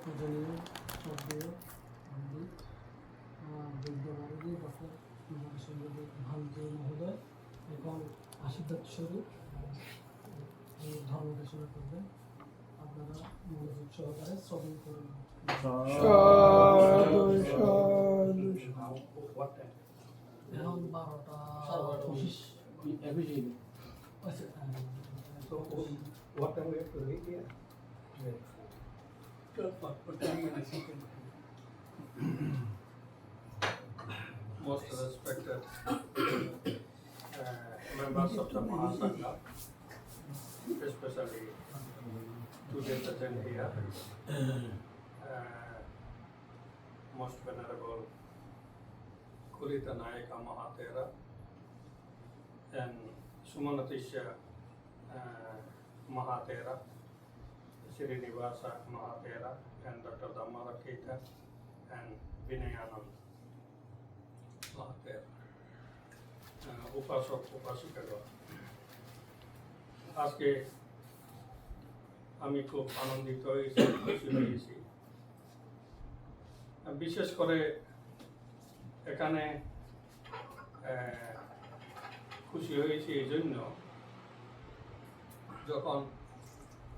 পূজনীয় শ্রদ্ধেয় পণ্ডিত বিদ্যাবারী ডক্টর ভান্তি মহোদয় এবং আশীর্বাদ স্বরূপ ধর্ম ঘোষণা করবেন। আপনারা মনোযোগ সহকারে শ্রবণ করুন। এখন 12:25। So what time we have to read here? Yeah. 12:10. Most respected members of the Mahasangha, especially today present here, most venerable Kulita Nayaka Mahatera and Sumanatisha Mahatera, Srinivasa Mahatera, and Dr. Dhammarakita and Vinayanand Mahatera, Upasok Upasikaga. আজকে আমি খুব আনন্দিত হয়েছি, খুশি হয়েছি। বিশেষ করে এখানে খুশি হয়েছি এই জন্য, যখন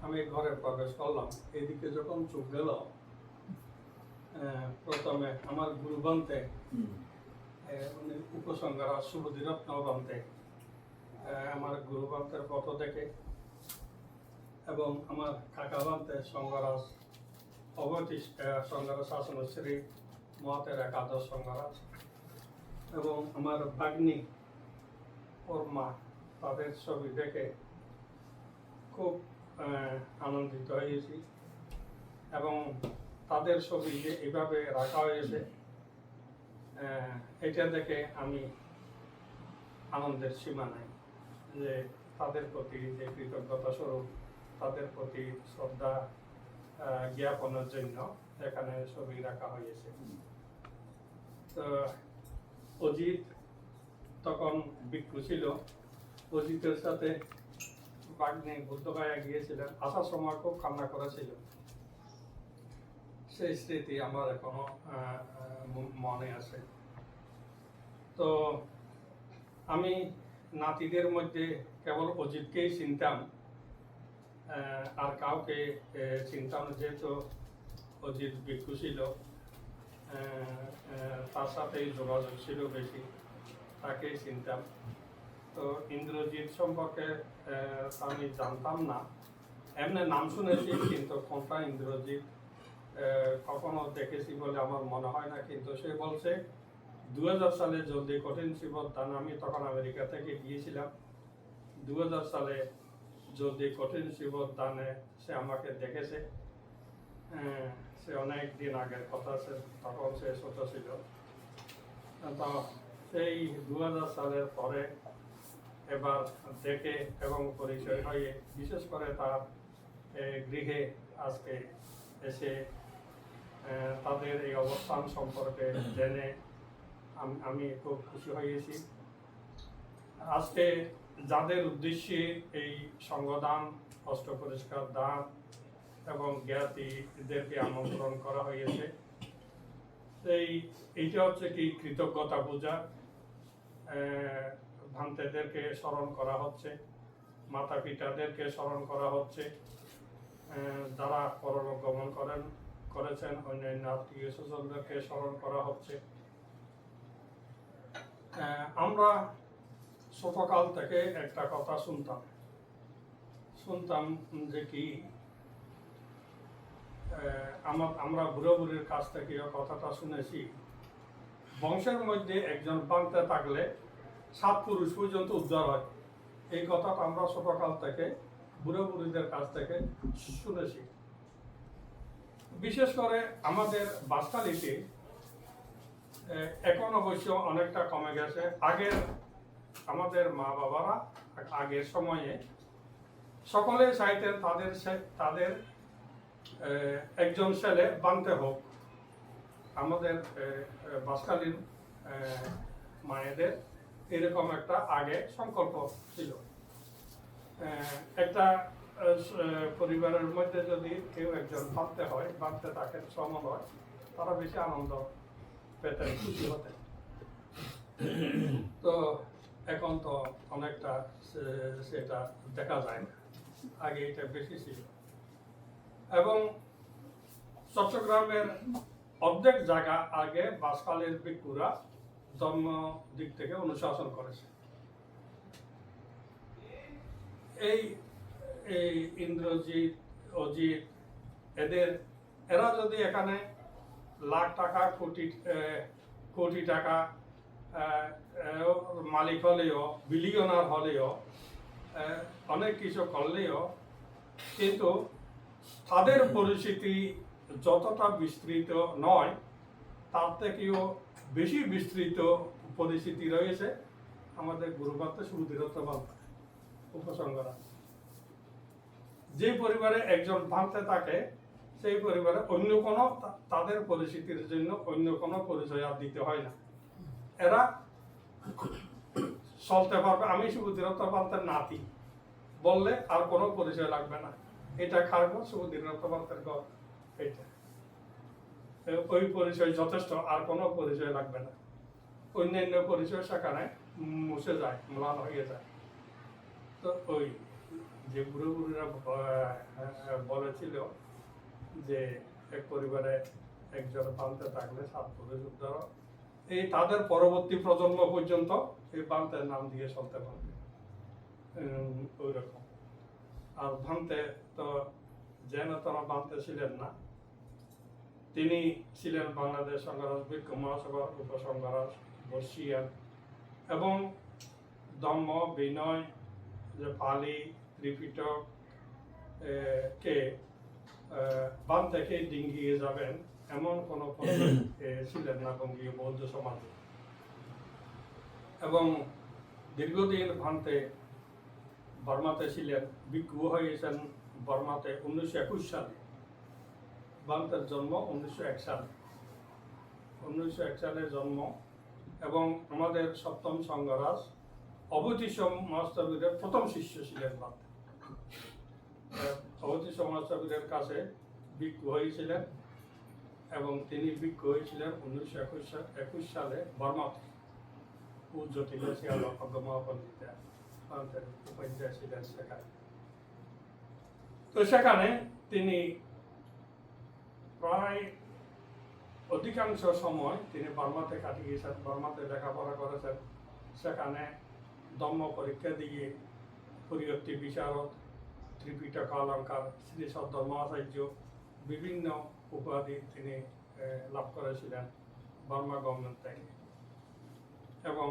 আমি ঘরে প্রবেশ করলাম, এদিকে যখন চোখ গেল, প্রথমে আমার গুরুবন্তে উনি উপসংহার সুবুধিরত্ন বন্তে আমার গুরুবন্তের ফটো দেখে, এবং আমার কাকা বন্তে সংঘরাজ অবতীশ সংঘরাজ শাসনশ্রী মহাতের একাদশ সংঘরাজ, এবং আমার ভাগ্নি ওর মা, তাদের ছবি দেখে খুব আনন্দিত হয়েছি। এবং তাদের ছবি যে এভাবে রাখা হয়েছে, এটা দেখে আমি আনন্দের সীমা নাই, যে তাদের প্রতি যে কৃতজ্ঞতা স্বরূপ, তাদের প্রতি শ্রদ্ধা জ্ঞাপনের জন্য এখানে ছবি রাখা হয়েছে। তো অজিত তখন ভিক্ষু ছিল, অজিতের সাথে বাগ্নে বুদ্ধগয়া গিয়েছিলেন, আসার সময় খুব কান্না করেছিল। সেই স্মৃতি আমার এখনো মনে আছে। তো আমি নাতিদের মধ্যে কেবল অজিতকেই চিনতাম, আর কাউকে চিনতাম না, যেহেতু অজিত ভিক্ষু ছিল, তার সাথেই যোগাযোগ ছিল বেশি, তাকেই চিনতাম। তো ইন্দ্রজিৎ সম্পর্কে আমি জানতাম না, এমনি নাম শুনেছি, কিন্তু কোনটা ইন্দ্রজিৎ কখনো দেখেছি বলে আমার মনে হয় না। কিন্তু সে বলছে 2000 সালে জলদি কঠিন শিবত দান, আমি তখন আমেরিকা থেকে গিয়েছিলাম, 2000 সালে জলদি কঠিন শিবত দানে সে আমাকে দেখেছে। সে অনেক দিন আগের কথা, সে তখন সে ছোট ছিল। তো সেই 2000 সালের পরে এবার দেখে এবং পরিচয় হয়ে, বিশেষ করে তার গৃহে আজকে এসে তাদের এই অবস্থান সম্পর্কে জেনে আমি খুব খুশি হয়েছি। আজকে যাদের উদ্দেশ্যে এই সঙ্গদান, অষ্ট পরিষ্কার দান এবং জ্ঞাতিদেরকে আমন্ত্রণ করা হয়েছে, এইটা হচ্ছে কি কৃতজ্ঞতা পূজা। ভান্তেদেরকে স্মরণ করা হচ্ছে, মাতা পিতাদেরকে স্মরণ করা হচ্ছে, যারা পরলোক গমন করেছেন, অন্যান্য আত্মীয় স্বজনদেরকে স্মরণ করা হচ্ছে। আমরা ছোটকাল থেকে একটা কথা শুনতাম যে কি, আমরা বুড়ো বুড়ির কাছ থেকে কথাটা শুনেছি, বংশের মধ্যে একজন বান্তে থাকলে 7 পুরুষ পর্যন্ত উদ্ধার হয়। এই কথাটা আমরা ছোটকাল থেকে বুড়ো বুড়িদের কাছ থেকে শুনেছি। বিশেষ করে আমাদের বাসখালীতে এখন অবশ্য অনেকটা কমে গেছে। আগের আমাদের মা বাবারা আগের সময়ে সকলে চাইতেন তাদের একজন ছেলে বানতে হোক। আমাদের বাসখালীর মায়েদের এরকম একটা আগে সংকল্প ছিল। একটা পরিবারের মধ্যে যদি কেউ একজন ভাবতে হয়, ভাবতে তাকে শ্রমণ হয়, তারা বেশি আনন্দ পেতেন, খুশি হতেন। তো এখন তো অনেকটা সেটা দেখা যায় না, আগে এটা বেশি ছিল। এবং চট্টগ্রামের অর্ধেক জায়গা আগে বাসখালীর ভিক্ষুরা ধর্ম দিক থেকে অনুশাসন করেছে। এই এই ইন্দ্রজিৎ, অজিত, এরা যদি এখানে লাখ টাকা, কোটি টাকা মালিক হলেও, বিলিয়নার হলেও, অনেক কিছু করলেও, কিন্তু তাদের পরিস্থিতি যতটা বিস্তৃত নয়, তার থেকেও বেশি বিস্তৃত পরিস্থিতি রয়েছে আমাদের গুরুভাতে সুদৃঢ়ত্ব উপসংহারা। যে পরিবারে একজন ভাঙতে থাকে, সেই পরিবারে অন্য কোনো তাদের পরিস্থিতির জন্য অন্য কোনো পরিচয় আর দিতে হয় না, এরা চলতে পারবে। আমি সুদৃঢ়ত্ব পান্তের নাতি বললে আর কোনো পরিচয় লাগবে না, এটা খারবো সুদৃঢ়ত্ব পান্তের ঘর, এটা ওই পরিচয় যথেষ্ট, আর কোনো পরিচয় লাগবে না। অন্যান্য পরিচয় সেখানে মুছে যায়, ম্লান হয়ে যায়। তো ওই যে বুড়ো বুড়িরা বলেছিল যে এক পরিবারে একজন বানতে থাকলে 7 পুরুষ উদ্ধার, এই তাদের পরবর্তী প্রজন্ম পর্যন্ত এই বানতের নাম দিয়ে চলতে পারবে, ওই রকম। আর ভান্তে তো যেন তারা বানতে ছিলেন না, তিনি ছিলেন বাংলাদেশ সংঘরাজ ভিক্ষু মহাসভার উপসংঘরাজ, বর্ষিয়ান, এবং ধম্ম, বিনয়, যে পালি, ত্রিপিটক কে বান থেকে ডিঙ্গিয়ে যাবেন এমন কোনো ছিলেন না বঙ্গীয় বৌদ্ধ সমাজে। এবং দীর্ঘদিন ভান্তে বর্মাতে ছিলেন, ভিক্ষু হয়েছেন বর্মাতে 1921 সালে। ভান্তের জন্ম 1901 সালে, 1901 সালে জন্ম। এবং আমাদের সপ্তম সংঘরাজ অবতীশ মহাস্তবীরের প্রথম শিষ্য ছিলেন ভান্তে। অবতীশ মহাস্তবীরের কাছে ভিক্ষু হয়েছিলেন, এবং তিনি ভিক্ষু হয়েছিলেন 1921 সালে বর্মাতে। জটিল পণ্ডিতা উপাধ্যায় ছিলেন সেখানে। তো সেখানে তিনি প্রায় অধিকাংশ সময় তিনি বর্মাতে কাটিয়েছেন, বর্মাতে লেখাপড়া করেছেন। সেখানে ধম্ম পরীক্ষা দিয়ে পরিয়ত্তি বিশারদ, ত্রিপিটক অলঙ্কার, শ্রী সদ্ধর্মাচার্য, বিভিন্ন উপাধি তিনি লাভ করেছিলেন বর্মা গভর্নমেন্ট থেকে। এবং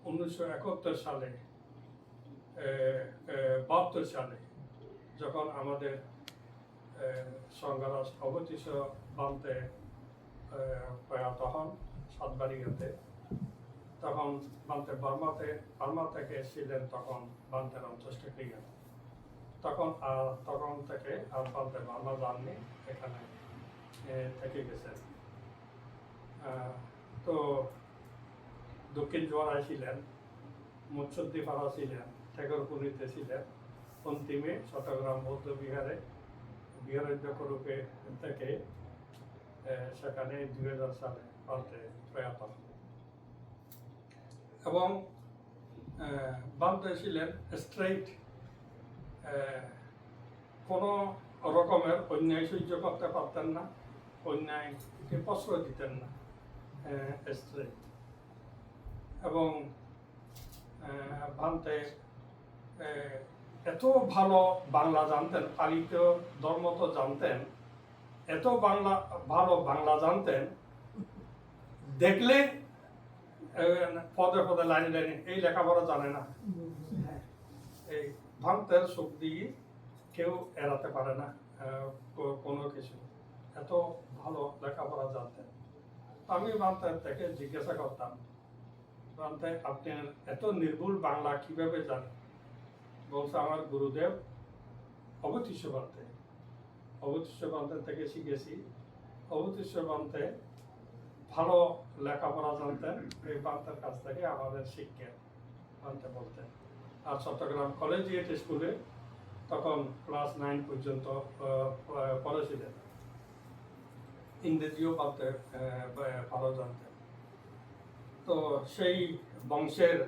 1971 সালে 72 সালে যখন আমাদের সংঘরাজ অবতীশ বানতে প্রয়াত হন সাতবাড়িয়াতে, তখন বানতে বর্মা থেকে ছিলেন তখন বানতের অন্ত্যেষ্টিক্রিয়া। তখন থেকে আর বানতে বর্মা যাননি, এখানে থেকে গেছেন। তো দক্ষিণ জোয়ারায় ছিলেন, মুচ্ছদ্দিপাড়া ছিলেন, ঠেকরপুরিতে ছিলেন, অন্তিমে চট্টগ্রাম বৌদ্ধ বিহারাধ্যক্ষ রূপে থেকে সেখানে 2000 সালে বানতে প্রয়াত হন। এবং বানতে ছিলেন স্ট্রেইট, কোনো রকমের অন্যায় সহ্য করতে পারতেন না, অন্যায়কে প্রশ্রয় দিতেন না, স্ট্রেইট। এবং ভান্তে এত ভালো বাংলা জানতেন, পালিত ধর্ম তো জানতেন, এত ভালো বাংলা জানতেন, দেখলে পদে পদে লাইনে লাইনে এই লেখাপড়া জানে না, এই ভান্তের চোখ দিয়ে কেউ এড়াতে পারে না কোনো কিছু, এত ভালো লেখাপড়া জানতেন। আমি ভান্তের থেকে জিজ্ঞাসা করতাম, ভান্তে আপনি এত নির্ভুল বাংলা কিভাবে জানেন? বলছে আমার গুরুদেব অবতীশ বানতে থেকে শিখেছি। অবতীশ বানতে ভালো লেখাপড়া জানতেন, এই বান্তের কাছ থেকে আমাদের শিক্ষা বানতে বলতেন। আর চট্টগ্রাম কলেজিয়েট স্কুলে তখন ক্লাস 9 পর্যন্ত পড়েছিলেন, ইংরেজিও ভালো জানতেন। তো সেই বংশের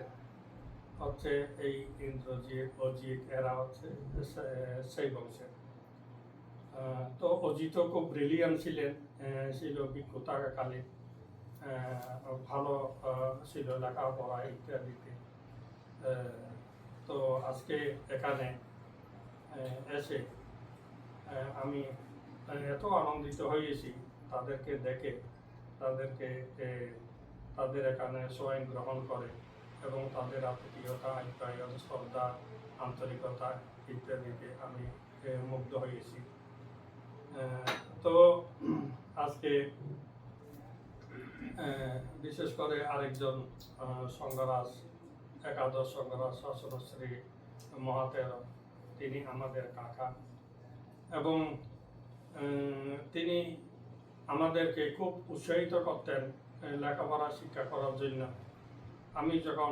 হচ্ছে এই ইন্দ্রজিৎ, অজিত, এরা হচ্ছে সেই বংশের। তো অজিতও খুব ব্রিলিয়ান্ট ছিলেন, ছিল বিজ্ঞতাকালী, ভালো ছিল লেখাপড়া ইত্যাদিতে। তো আজকে এখানে এসে আমি এত আনন্দিত হয়েছি তাদেরকে দেখে, তাদের এখানে স্বয়ং গ্রহণ করে এবং তাদের আত্মীয়তা, আপ্যায়ন, শ্রদ্ধা, আন্তরিকতা ইত্যাদিতে আমি মুগ্ধ হয়েছি। তো আজকে বিশেষ করে আরেকজন সঙ্গরাজ, একাদশ সঙ্গরাজ শাসনশ্রী মহাতের, তিনি আমাদের কাকা এবং তিনি আমাদেরকে খুব উৎসাহিত করতেন লেখাপড়া শিক্ষা করার জন্য। আমি যখন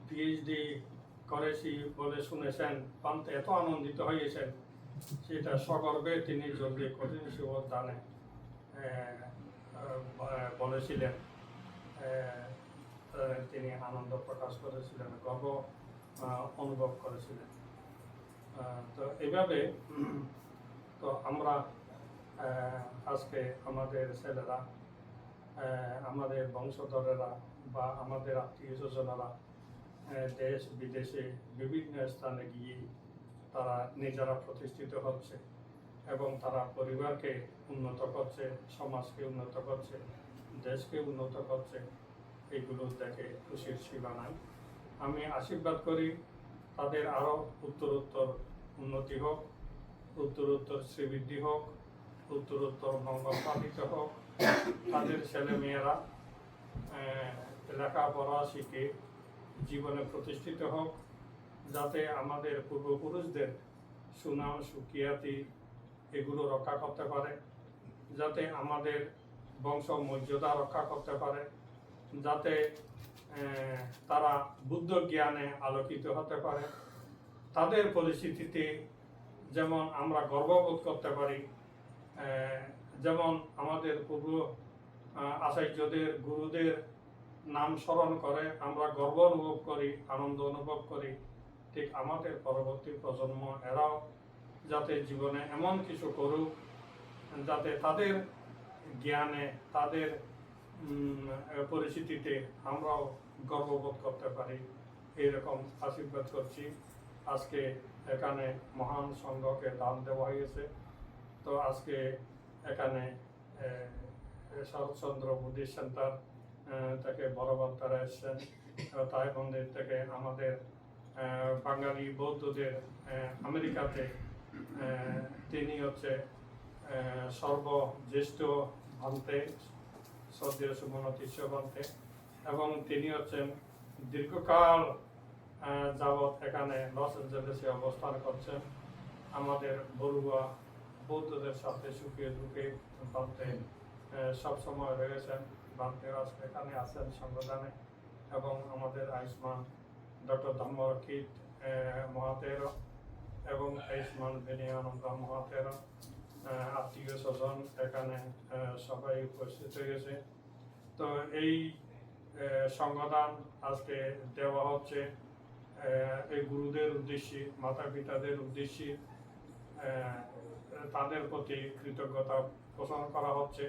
পিএইচডি করেছি বলে শুনেছেন, পান্তে এত আনন্দিত হয়েছেন, সেটা সগর্বে তিনি জলদি কঠিন শিবদানে বলেছিলেন। তিনি আনন্দ প্রকাশ করেছিলেন, গর্ব অনুভব করেছিলেন। তো এইভাবে তো আমরা আজকে আমাদের ছেলেরা, আমাদের বংশধরেরা বা আমাদের আত্মীয় স্বজনেরা দেশ বিদেশে বিভিন্ন স্থানে গিয়ে তারা নিজেরা প্রতিষ্ঠিত হচ্ছে এবং তারা পরিবারকে উন্নত করছে, সমাজকে উন্নত করছে, দেশকে উন্নত করছে। এগুলো দেখে খুশির সীমা নাই। আমি আশীর্বাদ করি তাদের আরও উত্তরোত্তর উন্নতি হোক, উত্তরোত্তর শ্রীবৃদ্ধি হোক, উত্তরোত্তর মঙ্গল সাধিত হোক। তাদের ছেলে মেয়েরা লেখাপড়া শিখে জীবনে প্রতিষ্ঠিত হোক, যাতে আমাদের পূর্বপুরুষদের সুনাম সুখ্যাতি এগুলো রক্ষা করতে পারে, যাতে আমাদের বংশ মর্যাদা রক্ষা করতে পারে, যাতে তারা বুদ্ধ জ্ঞানে আলোকিত হতে পারে। তাদের পরিস্থিতিতে যেমন আমরা গর্ববোধ করতে পারি, যেমন আমাদের পূর্ব আচার্যদের, গুরুদের নাম স্মরণ করে আমরা গর্ব অনুভব করি, আনন্দ অনুভব করি, ঠিক আমাদের পরবর্তী প্রজন্ম এরাও যাতে জীবনে এমন কিছু করুক যাতে তাদের জ্ঞানে, তাদের পরিস্থিতিতে আমরাও গর্ববোধ করতে পারি, এইরকম আশীর্বাদ করছি। আজকে এখানে মহান সংঘকে দান দেওয়া হয়েছে। তো আজকে এখানে শরৎচন্দ্র বুদ্ধিস্ট সেন্টার থেকে বড় বক্তারা এসছেন, তাই মন্দির থেকে আমাদের বাঙালি বৌদ্ধদের আমেরিকাতে তিনি হচ্ছে সর্বজ্যেষ্ঠ ভান্তে, শ্রদ্ধেয় সুমনতীশ ভান্তে, এবং তিনি হচ্ছেন দীর্ঘকাল যাবৎ এখানে লস অ্যাঞ্জেলেসে অবস্থান করছেন। আমাদের বড়ুয়া বৌদ্ধদের সাথে সুখে দুঃখে ভান্তে সবসময় রয়েছেন। ভান্তে আজকে এখানে আছেন সংবিধানে, এবং আমাদের আয়ুষ্মান ডক্টর ধর্মরক্ষিত মহাতের এবং আয়ুষ্মান বিনয়ানন্দ মহাতের আত্মীয় স্বজন এখানে সবাই উপস্থিত হয়েছে। তো এই সংবিধান আজকে দেওয়া হচ্ছে এই গুরুদের উদ্দেশ্যে, মাতা পিতাদের উদ্দেশ্যে, তাদের প্রতি কৃতজ্ঞতা পোষণ করা হচ্ছে।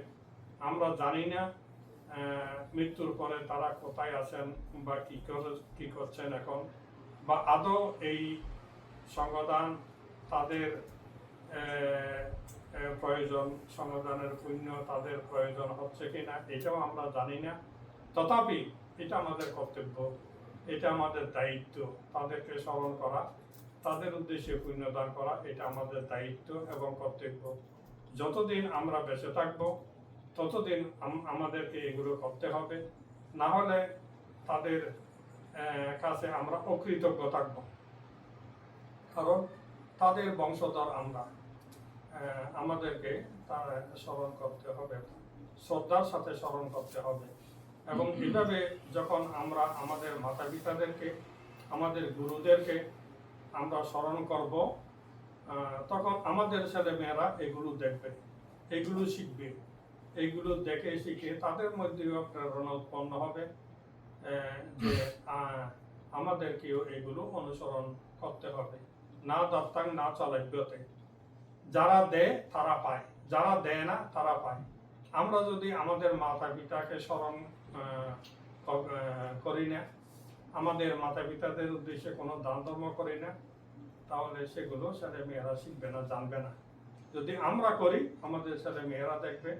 আমরা জানি না মৃত্যুর পরে তারা কোথায় আছেন বা কি করছেন এখন, বা আদৌ এই সংবিধান তাদের প্রয়োজন, সংবিধানের পুণ্য তাদের প্রয়োজন হচ্ছে কিনা এটাও আমরা জানি না। তথাপি এটা আমাদের কর্তব্য, এটা আমাদের দায়িত্ব, তাদেরকে স্মরণ করা, তাদের উদ্দেশ্যে পুণ্যদান করা, এটা আমাদের দায়িত্ব এবং কর্তব্য। যতদিন আমরা বেঁচে থাকবো ততদিন আমাদেরকে এগুলো করতে হবে, না হলে তাদের কাছে আমরা অকৃতজ্ঞ থাকব। কারণ তাদের বংশধর আমরা, আমাদেরকে তার স্মরণ করতে হবে, শ্রদ্ধার সাথে স্মরণ করতে হবে। এবং এইভাবে যখন আমরা আমাদের মাতা পিতাদেরকে, আমাদের গুরুদেরকে আমরা স্মরণ করব, তখন আমাদের ছেলেমেয়েরা এগুলো দেখবে, এগুলো শিখবে, এইগুলো দেখে শিখে তাদের মধ্যেও প্রেরণা উৎপন্ন হবে যে আমাদেরকেও এগুলো অনুসরণ করতে হবে। না দত্তাং না চলাইব্যতে, যারা দেয় তারা পায়, যারা দেয় না তারা পায়। আমরা যদি আমাদের মাতা পিতাকে স্মরণ করি না, আমাদের মাতা পিতাদের উদ্দেশ্যে কোনো দান ধর্ম করি না, তাহলে সেগুলো ছেলে মেয়েরা শিখবে না, জানবে না। যদি আমরা করি, আমাদের ছেলে মেয়েরা দেখবে,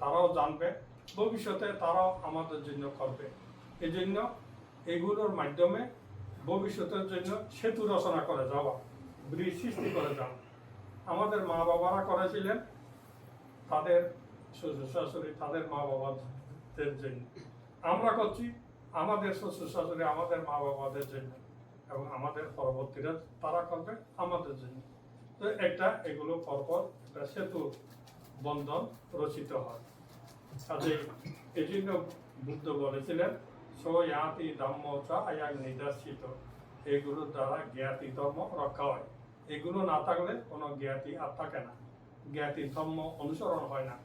তারাও জানবে, ভবিষ্যতে তারাও আমাদের জন্য করবে। এই জন্য এগুলোর মাধ্যমে ভবিষ্যতের জন্য সেতু রচনা করে যাওয়া, ব্রিজ সৃষ্টি করে যাওয়া। আমাদের মা বাবারা করেছিলেন তাদের শ্বশুর শাশুড়ি, তাদের মা বাবাদের জন্য। আমরা করছি আমাদের শ্বশুর শাশুড়ি, আমাদের মা বাবাদের জন্য, এবং আমাদের পরবর্তীরা তারা করবে আমাদের জন্য। তো এগুলো পরপর একটা সেতু বন্ধন রচিত হয়। কাজেই এই জন্য বুদ্ধ বলেছিলেন সয়াতি ধম্ম চ আয়াং নিদর্শিত, এগুলোর দ্বারা জ্ঞাতি ধর্ম রক্ষা হয়। এগুলো না থাকলে কোনো জ্ঞাতি আর থাকে না, জ্ঞাতি ধর্ম অনুসরণ হয় না।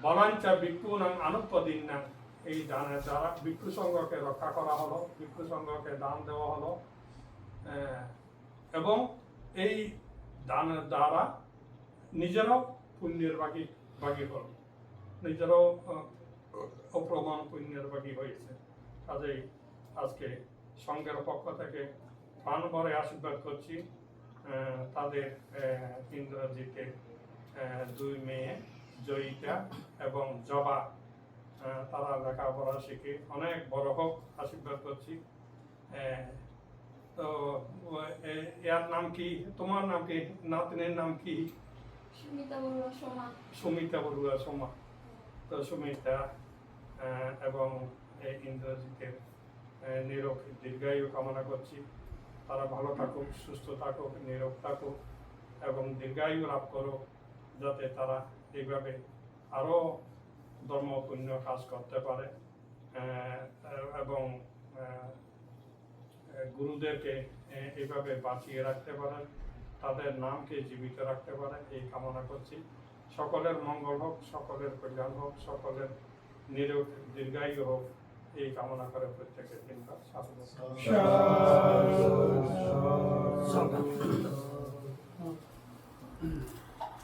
বলাঞ্চা ভিক্ষু নাং আনুপদিন নাং, এই দানের দ্বারা ভিক্ষু সংঘকে রক্ষা করা হলো, ভিক্ষু সংঘকে দান দেওয়া হলো, এবং এই দানের দ্বারা নিজেরাও পুণ্যের ভাগী হল, নিজেরাও অপ্রমাণ পুণ্যের ভাগী হয়েছে। কাজেই আজকে সংঘের পক্ষ থেকে প্রাণ ভরে আশীর্বাদ করছি তাদের ইন্দ্রজিতের 2 মেয়ে জয়িতা এবং জবা, তারা লেখাপড়া শিখে অনেক বড় হোক আশীর্বাদ করছি। তো এর নাম কি, তোমার নাম কি, নাতনির নাম কি? সুমিতা বড়ুয়া সোমা। সুমিতা বড়ুয়া সোমা। তো সুমিতা এবং ইন্দ্রজিতের নিরোগ দীর্ঘায়ু কামনা করছি। তারা ভালো থাকুক, সুস্থ থাকুক, নিরোগ থাকুক এবং দীর্ঘায়ু লাভ করুক, যাতে তারা এইভাবে আরও ধর্ম পুণ্য কাজ করতে পারে এবং গুরুদেরকে এইভাবে বাঁচিয়ে রাখতে পারেন, তাদের নামকে জীবিত রাখতে পারে, এই কামনা করছি। সকলের মঙ্গল হোক, সকলের কল্যাণ হোক, সকলের নিরোগ দীর্ঘায়ু হোক, এই কামনা করে প্রত্যেকের দিনটা সাধু।